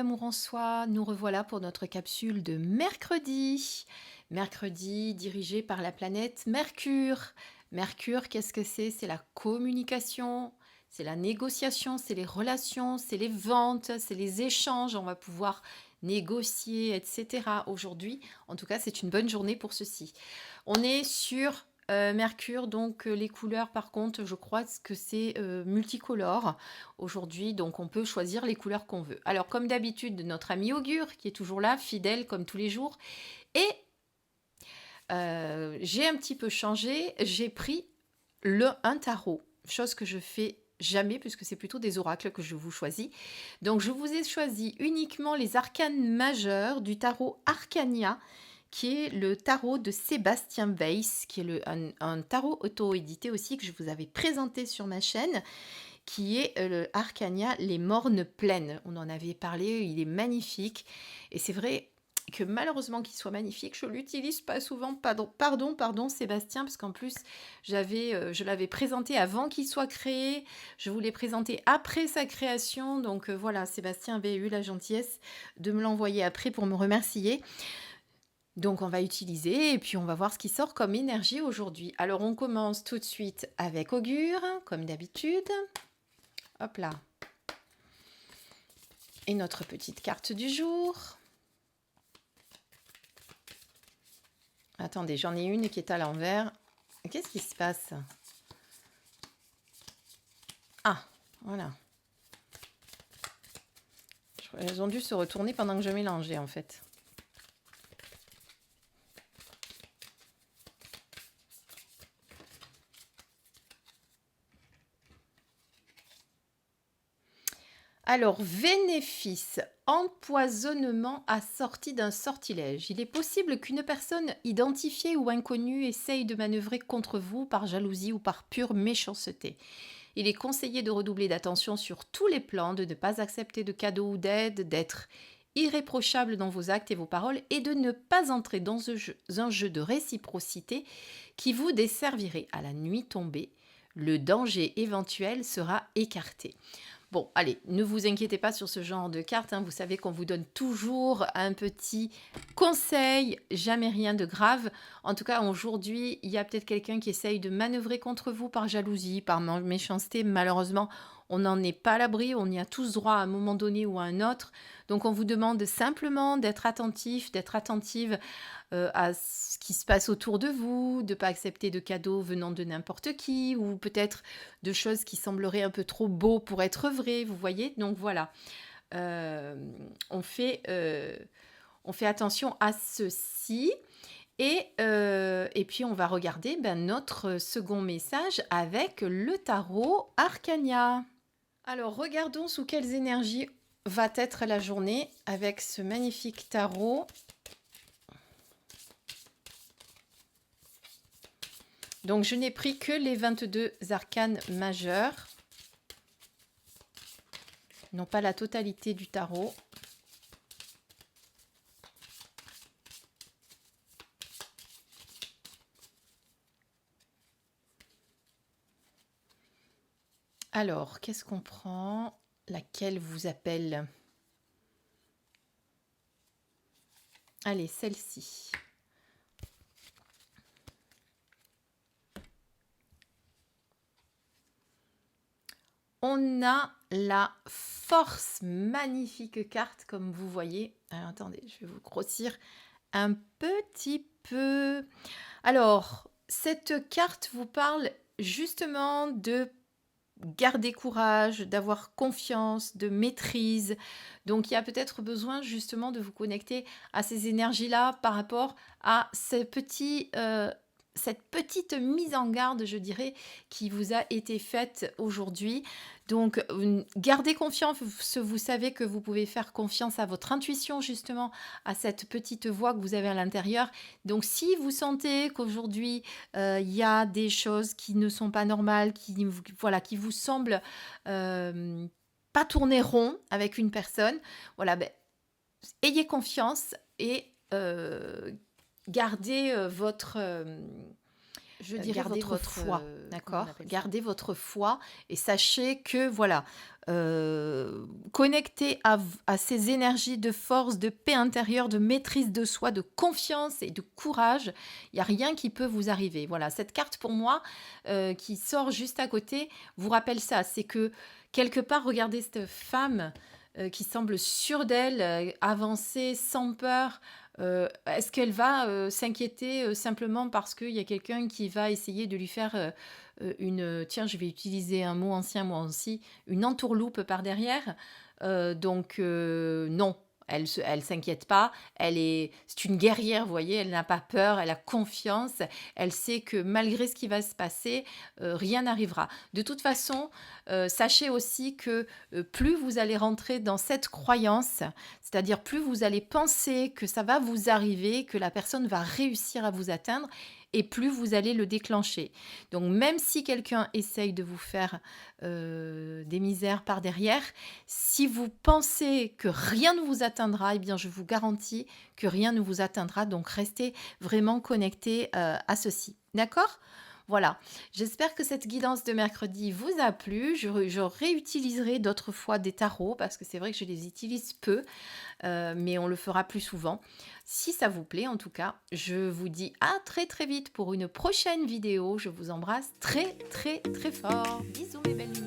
d'amour en soi, nous revoilà pour notre capsule de mercredi. Mercredi dirigé par la planète Mercure. Mercure, qu'est-ce que c'est? C'est la communication, c'est la négociation, c'est les relations, c'est les ventes, c'est les échanges. On va pouvoir négocier, etc. Aujourd'hui, en tout cas, c'est une bonne journée pour ceci. On est sur Mercure, donc les couleurs, par contre, je crois que c'est multicolore aujourd'hui, donc on peut choisir les couleurs qu'on veut. Alors, comme d'habitude, notre ami Augure, qui est toujours là, fidèle comme tous les jours, et j'ai un petit peu changé, j'ai pris un tarot, chose que je fais jamais puisque c'est plutôt des oracles que je vous choisis. Donc je vous ai choisi uniquement les arcanes majeurs du tarot Arcania, qui est le tarot de Sébastien Weiss, qui est un tarot auto-édité aussi que je vous avais présenté sur ma chaîne, qui est le Arcania, les mornes pleines. On en avait parlé, il est magnifique. Et c'est vrai que malheureusement qu'il soit magnifique, je l'utilise pas souvent. Pardon, Sébastien, parce qu'en plus, je l'avais présenté avant qu'il soit créé. Je vous l'ai présenté après sa création. Donc voilà, Sébastien avait eu la gentillesse de me l'envoyer après pour me remercier. Donc on va utiliser et puis on va voir ce qui sort comme énergie aujourd'hui. Alors on commence tout de suite avec Augure, comme d'habitude. Hop là. Et notre petite carte du jour. Attendez, j'en ai une qui est à l'envers. Qu'est-ce qui se passe? Ah, voilà. Elles ont dû se retourner pendant que je mélangeais en fait. Alors, bénéfice, empoisonnement assorti d'un sortilège. Il est possible qu'une personne identifiée ou inconnue essaye de manœuvrer contre vous par jalousie ou par pure méchanceté. Il est conseillé de redoubler d'attention sur tous les plans, de ne pas accepter de cadeaux ou d'aide, d'être irréprochable dans vos actes et vos paroles et de ne pas entrer dans un jeu de réciprocité qui vous desservirait. À la nuit tombée, le danger éventuel sera écarté. Bon, allez, ne vous inquiétez pas sur ce genre de cartes. Vous savez qu'on vous donne toujours un petit conseil, jamais rien de grave. En tout cas, aujourd'hui, il y a peut-être quelqu'un qui essaye de manœuvrer contre vous par jalousie, par méchanceté. Malheureusement, on n'en est pas à l'abri. On y a tous droit à un moment donné ou à un autre. Donc, on vous demande simplement d'être attentif, d'être attentive à ce qui se passe autour de vous, de ne pas accepter de cadeaux venant de n'importe qui, ou peut-être de choses qui sembleraient un peu trop beaux pour être vraies, vous voyez. Donc voilà, euh, on fait attention à ceci. Et puis on va regarder notre second message avec le tarot Arcania. Alors regardons sous quelles énergies va être la journée avec ce magnifique tarot. Donc, je n'ai pris que les 22 arcanes majeurs, non pas la totalité du tarot. Alors, qu'est-ce qu'on prend? Laquelle vous appelle? Allez, celle-ci. On a la force, magnifique carte comme vous voyez. Alors, attendez, je vais vous grossir un petit peu. Alors, cette carte vous parle justement de garder courage, d'avoir confiance, de maîtrise. Donc, il y a peut-être besoin justement de vous connecter à ces énergies-là par rapport à cette petite mise en garde, je dirais, qui vous a été faite aujourd'hui. Donc, gardez confiance. Vous savez que vous pouvez faire confiance à votre intuition, justement, à cette petite voix que vous avez à l'intérieur. Donc, si vous sentez qu'aujourd'hui, il y a des choses qui ne sont pas normales, qui vous semblent pas tourner rond avec une personne, voilà, ayez confiance et gardez votre... Je dirais Gardez votre votre, foi, comment on d'accord? appelle ça? Gardez votre foi et sachez que voilà, connectez à ces énergies de force, de paix intérieure, de maîtrise de soi, de confiance et de courage. Il y a rien qui peut vous arriver. Voilà, cette carte pour moi, qui sort juste à côté, vous rappelle ça. C'est que quelque part, regardez cette femme, qui semble sûre d'elle, avancer sans peur. Est-ce qu'elle va, s'inquiéter, simplement parce qu'il y a quelqu'un qui va essayer de lui faire, tiens, je vais utiliser un mot ancien, moi aussi, une entourloupe par derrière? Non, elle s'inquiète pas. C'est une guerrière, vous voyez? Elle n'a pas peur, elle a confiance. Elle sait que malgré ce qui va se passer, rien n'arrivera. De toute façon, sachez aussi que, plus vous allez rentrer dans cette croyance, c'est-à-dire plus vous allez penser que ça va vous arriver, que la personne va réussir à vous atteindre et plus vous allez le déclencher. Donc même si quelqu'un essaye de vous faire, des misères par derrière, si vous pensez que rien ne vous atteindra, eh bien je vous garantis que rien ne vous atteindra. Donc restez vraiment connectés, à ceci. D'accord? Voilà, j'espère que cette guidance de mercredi vous a plu. Je réutiliserai d'autres fois des tarots parce que c'est vrai que je les utilise peu, mais on le fera plus souvent. Si ça vous plaît, en tout cas, je vous dis à très très vite pour une prochaine vidéo. Je vous embrasse très très très fort. Bisous mes belles lumières.